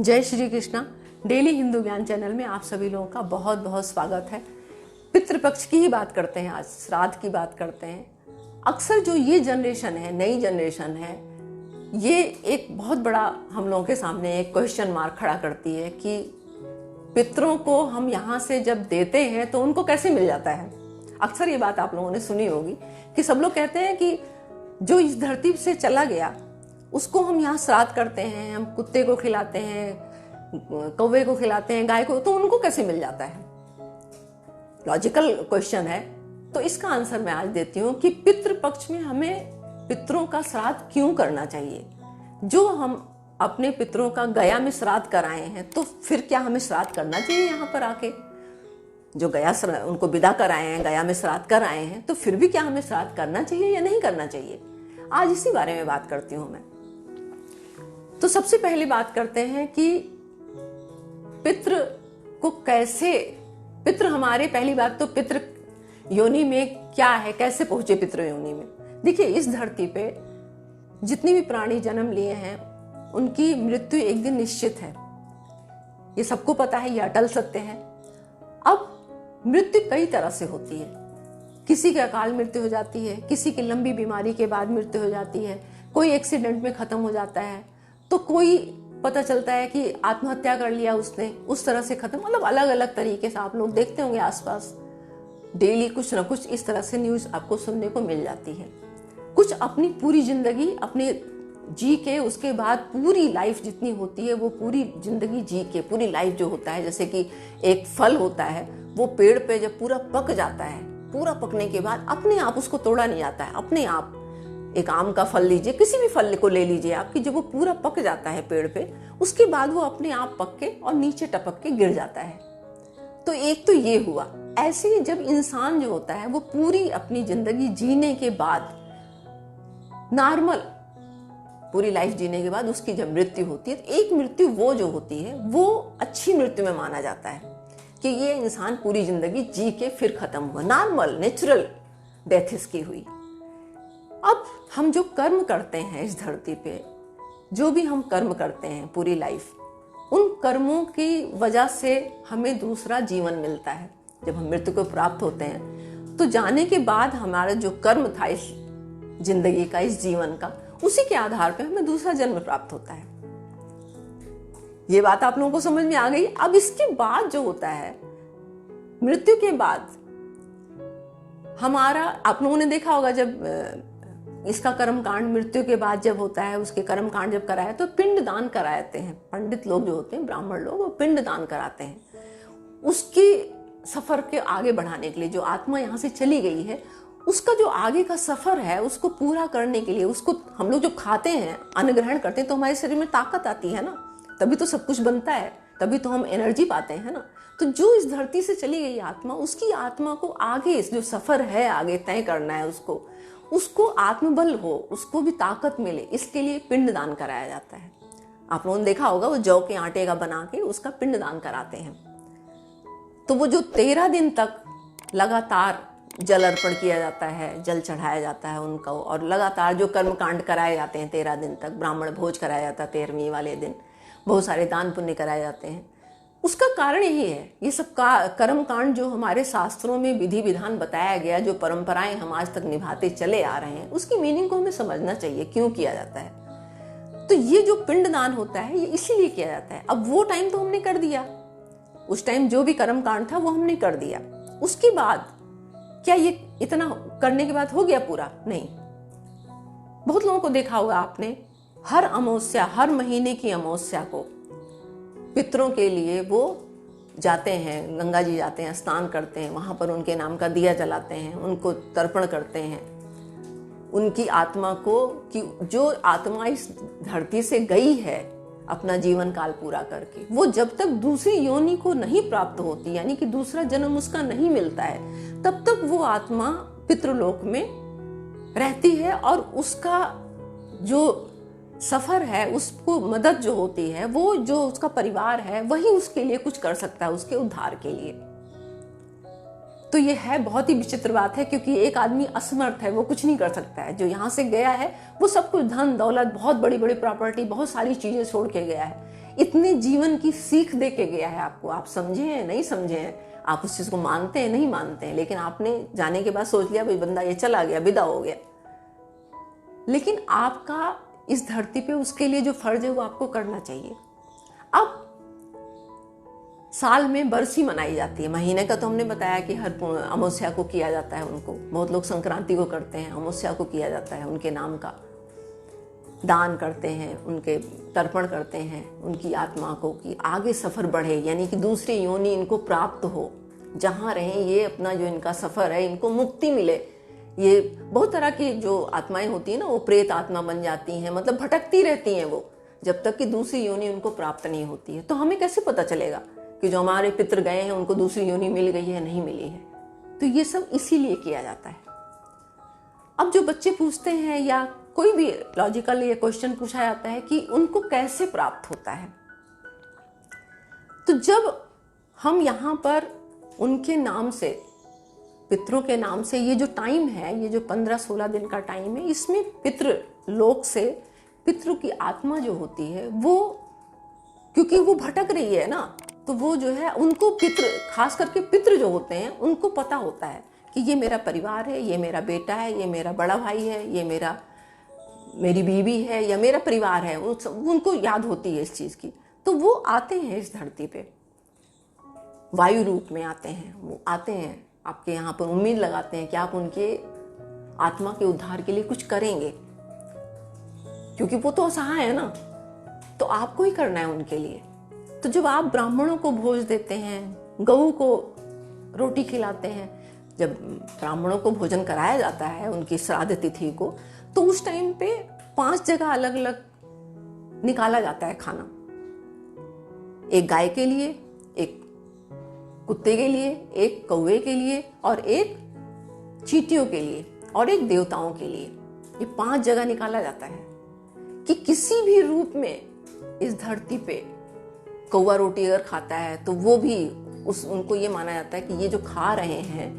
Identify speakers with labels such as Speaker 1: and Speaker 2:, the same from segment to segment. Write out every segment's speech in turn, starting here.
Speaker 1: जय श्री कृष्णा। डेली हिंदू ज्ञान चैनल में आप सभी लोगों का बहुत बहुत स्वागत है। पितृपक्ष की ही बात करते हैं, आज श्राद्ध की बात करते हैं। अक्सर जो ये जनरेशन है, नई जनरेशन है, ये एक बहुत बड़ा हम लोगों के सामने एक क्वेश्चन मार्क खड़ा करती है कि पितरों को हम यहाँ से जब देते हैं तो उनको कैसे मिल जाता है। अक्सर ये बात आप लोगों ने सुनी होगी कि सब लोग कहते हैं कि जो इस धरती से चला गया उसको हम यहाँ श्राद्ध करते हैं, हम कुत्ते को खिलाते हैं, कौवे को खिलाते हैं, गाय को, तो उनको कैसे मिल जाता है। लॉजिकल क्वेश्चन है। तो इसका आंसर मैं आज देती हूँ कि पितृ पक्ष में हमें पितरों का श्राद्ध क्यों करना चाहिए। जो हम अपने पितरों का गया में श्राद्ध कराए हैं तो फिर क्या हमें श्राद्ध करना चाहिए। यहाँ पर आके जो गया उनको विदा कराए हैं, गया में श्राद्ध कराए हैं, तो फिर भी क्या हमें श्राद्ध करना चाहिए या नहीं करना चाहिए। आज इसी बारे में बात करती हूँ मैं। तो सबसे पहले बात करते हैं कि पितृ को कैसे, पितृ हमारे, पहली बात तो पितृ योनि में क्या है, कैसे पहुंचे पितृ योनि में। देखिए, इस धरती पे जितने भी प्राणी जन्म लिए हैं उनकी मृत्यु एक दिन निश्चित है, ये सबको पता है, ये अटल सत्य है। अब मृत्यु कई तरह से होती है। किसी की अकाल मृत्यु हो जाती है, किसी की लंबी बीमारी के बाद मृत्यु हो जाती है, कोई एक्सीडेंट में खत्म हो जाता है, तो कोई पता चलता है कि आत्महत्या कर लिया उसने, उस तरह से खत्म। मतलब अलग अलग तरीके से आप लोग देखते होंगे आसपास, डेली कुछ ना कुछ इस तरह से न्यूज आपको सुनने को मिल जाती है। कुछ अपनी पूरी जिंदगी अपने जी के, उसके बाद पूरी लाइफ जितनी होती है वो पूरी जिंदगी जी के, पूरी लाइफ जो होता है, जैसे कि एक फल होता है, वो पेड़ पे जब पूरा पक जाता है, पूरा पकने के बाद अपने आप उसको तोड़ा नहीं जाता है, अपने आप। एक आम का फल लीजिए, किसी भी फल को ले लीजिए आपकी, जब वो पूरा पक जाता है पेड़ पे, उसके बाद वो अपने आप पक के और नीचे टपक के गिर जाता है। तो एक तो ये हुआ। ऐसे ही जब इंसान जो होता है वो पूरी अपनी जिंदगी जीने के बाद, नॉर्मल पूरी लाइफ जीने के बाद उसकी जब मृत्यु होती है, तो एक मृत्यु वो जो होती है वो अच्छी मृत्यु में माना जाता है कि ये इंसान पूरी जिंदगी जी के फिर खत्म हुआ, नॉर्मल नेचुरल डेथ इसकी हुई। अब हम जो कर्म करते हैं इस धरती पे, जो भी हम कर्म करते हैं पूरी लाइफ, उन कर्मों की वजह से हमें दूसरा जीवन मिलता है। जब हम मृत्यु को प्राप्त होते हैं तो जाने के बाद हमारा जो कर्म था इस जिंदगी का, इस जीवन का, उसी के आधार पे हमें दूसरा जन्म प्राप्त होता है। ये बात आप लोगों को समझ में आ गई। अब इसके बाद जो होता है, मृत्यु के बाद हमारा, आप लोगों ने देखा होगा जब इसका कर्म कांड मृत्यु के बाद जब होता है, उसके कर्म कांड जब कराया तो पिंड दान कराते हैं। पंडित लोग जो होते हैं, ब्राह्मण लोग, वो पिंड दान कराते हैं। उसकी सफर के आगे बढ़ाने के लिए, जो आत्मा यहाँ से चली गई है उसका जो आगे का सफर है उसको पूरा करने के लिए, उसको हम लोग जो खाते हैं, अन्न ग्रहण करते हैं, तो हमारे शरीर में ताकत आती है ना, तभी तो सब कुछ बनता है, तभी तो हम एनर्जी पाते हैं ना। तो जो इस धरती से चली गई आत्मा, उसकी आत्मा को आगे जो सफर है आगे तय करना है, उसको आत्मबल हो, उसको भी ताकत मिले, इसके लिए पिंड दान कराया जाता है। आप लोगों ने देखा होगा, वो जौ के आटे का बना के उसका पिंड दान कराते हैं। तो वो जो 13 दिन तक लगातार जल अर्पण किया जाता है, जल चढ़ाया जाता है उनको, और लगातार जो कर्म कांड कराए जाते हैं 13 दिन तक, ब्राह्मण भोज कराया जाता है 13वीं वाले दिन, बहुत सारे दान पुण्य कराए जाते हैं। उसका कारण यही है, ये सब कर्म कांड जो हमारे शास्त्रों में विधि विधान बताया गया, जो परंपराएं हम आज तक निभाते चले आ रहे हैं, उसकी मीनिंग को हमें समझना चाहिए, क्यों किया जाता है। तो ये जो पिंड दान होता है ये इसीलिए किया जाता है। अब वो टाइम तो हमने कर दिया, उस टाइम जो भी कर्म कांड था वो हमने कर दिया। उसके बाद क्या ये इतना करने के बाद हो गया पूरा? नहीं। बहुत लोगों को देखा होगा आपने, हर अमावस्या, हर महीने की अमावस्या को पितरों के लिए वो जाते हैं, गंगा जी जाते हैं, स्नान करते हैं, वहां पर उनके नाम का दिया जलाते हैं, उनको तर्पण करते हैं, उनकी आत्मा को, कि जो आत्मा इस धरती से गई है अपना जीवन काल पूरा करके, वो जब तक दूसरी योनि को नहीं प्राप्त होती, यानी कि दूसरा जन्म उसका नहीं मिलता है, तब तक वो आत्मा पितृलोक में रहती है, और उसका जो सफर है, उसको मदद जो होती है, वो जो उसका परिवार है वही उसके लिए कुछ कर सकता है, उसके उद्धार के लिए। तो ये है बहुत ही विचित्र बात है, क्योंकि एक आदमी असमर्थ है, वो कुछ नहीं कर सकता है। जो यहाँ से गया है वो सब कुछ, धन दौलत, बहुत बड़ी बड़ी प्रॉपर्टी, बहुत सारी चीजें छोड़ के गया है। इतने जीवन की सीख दे के गया है आपको। आप समझे हैं नहीं समझे हैं, आप उस चीज को मानते हैं नहीं मानते हैं, लेकिन आपने जाने के बाद सोच लिया भाई बंदा ये चला गया, विदा हो गया। लेकिन आपका इस धरती पे उसके लिए जो फर्ज है वो आपको करना चाहिए। अब साल में बरसी मनाई जाती है, महीने का तो हमने बताया कि हर अमावस्या को किया जाता है उनको, बहुत लोग संक्रांति को करते हैं, अमावस्या को किया जाता है, उनके नाम का दान करते हैं, उनके तर्पण करते हैं उनकी आत्मा को कि आगे सफ़र बढ़े, यानी कि दूसरी योनि इनको प्राप्त हो, जहाँ रहें ये अपना जो इनका सफ़र है इनको मुक्ति मिले। ये बहुत तरह की जो आत्माएं होती हैं ना, वो प्रेत आत्मा बन जाती हैं, मतलब भटकती रहती हैं वो, जब तक कि दूसरी योनि उनको प्राप्त नहीं होती है। तो हमें कैसे पता चलेगा कि जो हमारे पितृ गए हैं उनको दूसरी योनि मिल गई है नहीं मिली है? तो ये सब इसीलिए किया जाता है। अब जो बच्चे पूछते हैं या कोई भी लॉजिकल ये क्वेश्चन पूछा जाता है कि उनको कैसे प्राप्त होता है, तो जब हम यहाँ पर उनके नाम से, पितरों के नाम से, ये जो टाइम है, ये जो 15-16 दिन का टाइम है, इसमें पितृ लोक से पितरों की आत्मा जो होती है वो, क्योंकि वो भटक रही है ना, तो वो जो है उनको पितृ, खास करके पितृ जो होते हैं उनको पता होता है कि ये मेरा परिवार है, ये मेरा बेटा है, ये मेरा बड़ा भाई है, ये मेरी बीवी है या मेरा परिवार है, उनको याद होती है इस चीज़ की। तो वो आते हैं इस धरती पे, वायु रूप में आते हैं, वो आते हैं आपके यहाँ पर, उम्मीद लगाते हैं कि आप उनके आत्मा के उद्धार के लिए कुछ करेंगे, क्योंकि वो तो असहाय है ना, तो आपको ही करना है उनके लिए। तो जब आप ब्राह्मणों को भोज देते हैं, गऊ को रोटी खिलाते हैं, जब ब्राह्मणों को भोजन कराया जाता है उनकी श्राद्ध तिथि को, तो उस टाइम पे 5 जगह अलग अलग निकाला जाता है खाना। एक गाय के लिए, एक कुत्ते के लिए, एक कौवे के लिए और एक चींटियों के लिए और एक देवताओं के लिए। ये 5 जगह निकाला जाता है कि किसी भी रूप में इस धरती पे कौवा रोटी अगर खाता है तो वो भी उनको ये माना जाता है कि ये जो खा रहे हैं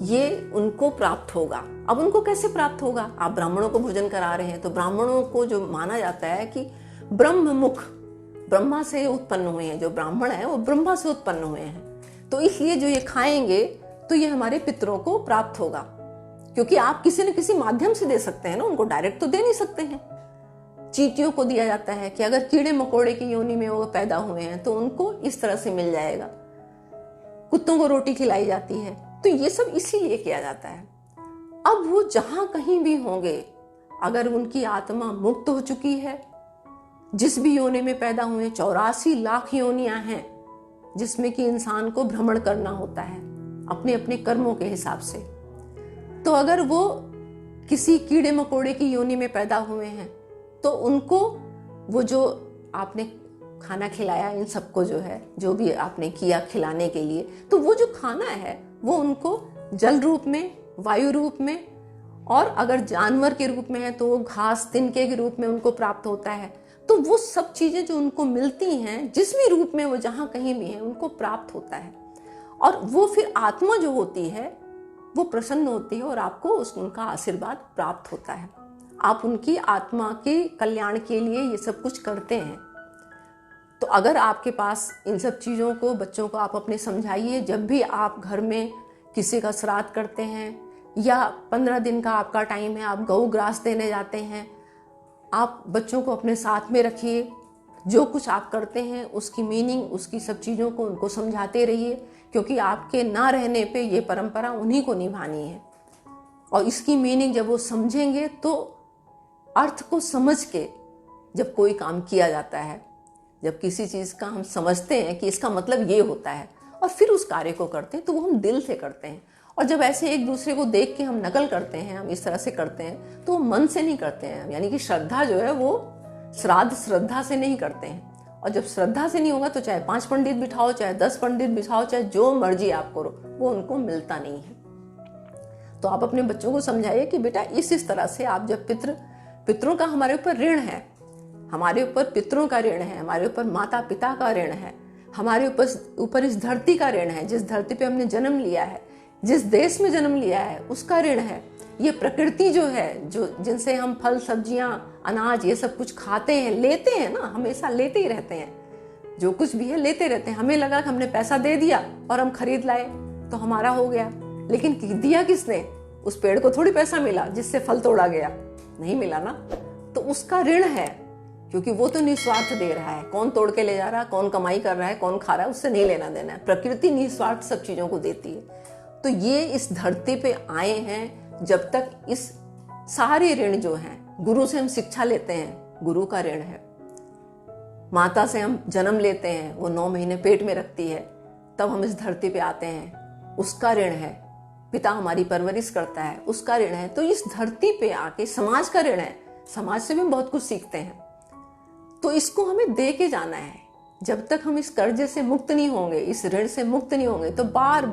Speaker 1: ये उनको प्राप्त होगा। अब उनको कैसे प्राप्त होगा? आप ब्राह्मणों को भोजन करा रहे हैं तो ब्राह्मणों को जो माना जाता है कि ब्रह्ममुख, ब्रह्मा से उत्पन्न हुए हैं, जो ब्राह्मण है वो ब्रह्मा से उत्पन्न हुए हैं, तो इसलिए जो ये खाएंगे तो ये हमारे पितरों को प्राप्त होगा। क्योंकि आप किसी न किसी माध्यम से दे सकते हैं ना, उनको डायरेक्ट तो दे नहीं सकते हैं। चींटियों को दिया जाता है कि अगर कीड़े मकोड़े की योनि में वो पैदा हुए हैं तो उनको इस तरह से मिल जाएगा। कुत्तों को रोटी खिलाई जाती है, तो ये सब इसीलिए किया जाता है। अब वो जहां कहीं भी होंगे, अगर उनकी आत्मा मुक्त हो चुकी है, जिस भी योनि में पैदा हुए, 84 लाख योनियां हैं जिसमें कि इंसान को भ्रमण करना होता है अपने अपने कर्मों के हिसाब से। तो अगर वो किसी कीड़े मकोड़े की योनि में पैदा हुए हैं तो उनको वो जो आपने खाना खिलाया, इन सबको जो है, जो भी आपने किया खिलाने के लिए, तो वो जो खाना है वो उनको जल रूप में, वायु रूप में, और अगर जानवर के रूप में है तो वो घास तिनके के रूप में उनको प्राप्त होता है। तो वो सब चीजें जो उनको मिलती हैं, जिस भी रूप में वो जहां कहीं भी है, उनको प्राप्त होता है। और वो फिर आत्मा जो होती है वो प्रसन्न होती है और आपको उनका आशीर्वाद प्राप्त होता है। आप उनकी आत्मा के कल्याण के लिए ये सब कुछ करते हैं। तो अगर आपके पास इन सब चीज़ों को, बच्चों को आप अपने समझाइए। जब भी आप घर में किसी का श्राद्ध करते हैं या 15 दिन का आपका टाइम है, आप गऊ ग्रास देने जाते हैं, आप बच्चों को अपने साथ में रखिए। जो कुछ आप करते हैं उसकी मीनिंग, उसकी सब चीज़ों को उनको समझाते रहिए, क्योंकि आपके ना रहने पे ये परंपरा उन्हीं को निभानी है। और इसकी मीनिंग जब वो समझेंगे तो अर्थ को समझ के जब कोई काम किया जाता है, जब किसी चीज़ का हम समझते हैं कि इसका मतलब ये होता है और फिर उस कार्य को करते हैं, तो वो हम दिल से करते हैं। और जब ऐसे एक दूसरे को देख के हम नकल करते हैं, हम इस तरह से करते हैं, तो वो मन से नहीं करते हैं। यानी कि श्रद्धा जो है वो श्राद्ध श्रद्धा से नहीं करते हैं। और जब श्रद्धा से नहीं होगा तो चाहे 5 पंडित बिठाओ, चाहे 10 पंडित बिठाओ, चाहे जो मर्जी आप करो, वो उनको मिलता नहीं है। तो आप अपने बच्चों को समझाइए कि बेटा इस तरह से आप जब पितरों का हमारे ऊपर ऋण है, हमारे ऊपर पितरों का ऋण है, हमारे ऊपर माता पिता का ऋण है, हमारे ऊपर इस धरती का ऋण है, जिस धरती पे हमने जन्म लिया है, जिस देश में जन्म लिया है उसका ऋण है। ये प्रकृति जो है, जो जिनसे हम फल सब्जियां अनाज ये सब कुछ खाते हैं, लेते हैं ना, हमेशा लेते ही रहते हैं। जो कुछ भी है लेते रहते हैं। हमें लगा कि हमने पैसा दे दिया और हम खरीद लाए तो हमारा हो गया, लेकिन दिया किसने? उस पेड़ को थोड़ी पैसा मिला जिससे फल तोड़ा गया, नहीं मिला ना। तो उसका ऋण है, क्योंकि वो तो निस्वार्थ दे रहा है। कौन तोड़ के ले जा रहा है, कौन कमाई कर रहा है, कौन खा रहा है, उससे नहीं लेना देना है। प्रकृति निस्वार्थ सब चीजों को देती है। तो ये इस धरती पे आए हैं, जब तक इस सारे ऋण जो हैं, गुरु से हम शिक्षा लेते हैं, गुरु का ऋण है। माता से हम जन्म लेते हैं, वो 9 महीने पेट में रखती है, तब हम इस धरती पे आते हैं, उसका ऋण है। पिता हमारी परवरिश करता है, उसका ऋण है। तो इस धरती पे आके समाज का ऋण है, समाज से भी हम बहुत कुछ सीखते हैं। तो इसको हमें दे के जाना है। जब तक हम इस कर्जे से मुक्त नहीं होंगे, इस ऋण से मुक्त नहीं होंगे, तो बार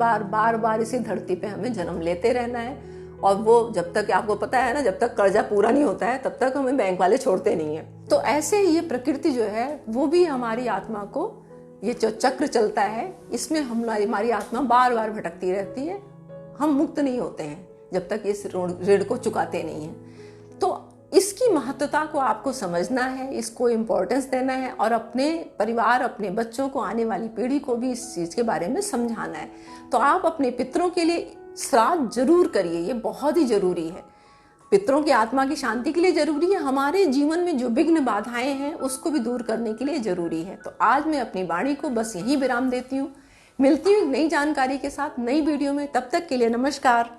Speaker 1: बार इसी धरती पे हमें जन्म लेते रहना है। और वो जब तक, आपको पता है ना, जब तक कर्जा पूरा नहीं होता है तब तक हमें बैंक वाले छोड़ते नहीं है। तो ऐसे ही ये प्रकृति जो है वो भी हमारी आत्मा को, ये जो चक्र चलता है, इसमें हमारी आत्मा बार बार भटकती रहती है। हम मुक्त नहीं होते हैं जब तक इस ऋण को चुकाते नहीं हैं। तो इसकी महत्वता को आपको समझना है, इसको इम्पोर्टेंस देना है, और अपने परिवार, अपने बच्चों को, आने वाली पीढ़ी को भी इस चीज़ के बारे में समझाना है। तो आप अपने पितरों के लिए श्राद्ध जरूर करिए, ये बहुत ही जरूरी है। पितरों की आत्मा की शांति के लिए जरूरी है, हमारे जीवन में जो विघ्न बाधाएं हैं उसको भी दूर करने के लिए जरूरी है। तो आज मैं अपनी वाणी को बस यहीं विराम देती हूँ। मिलती हूँ नई जानकारी के साथ नई वीडियो में। तब तक के लिए नमस्कार।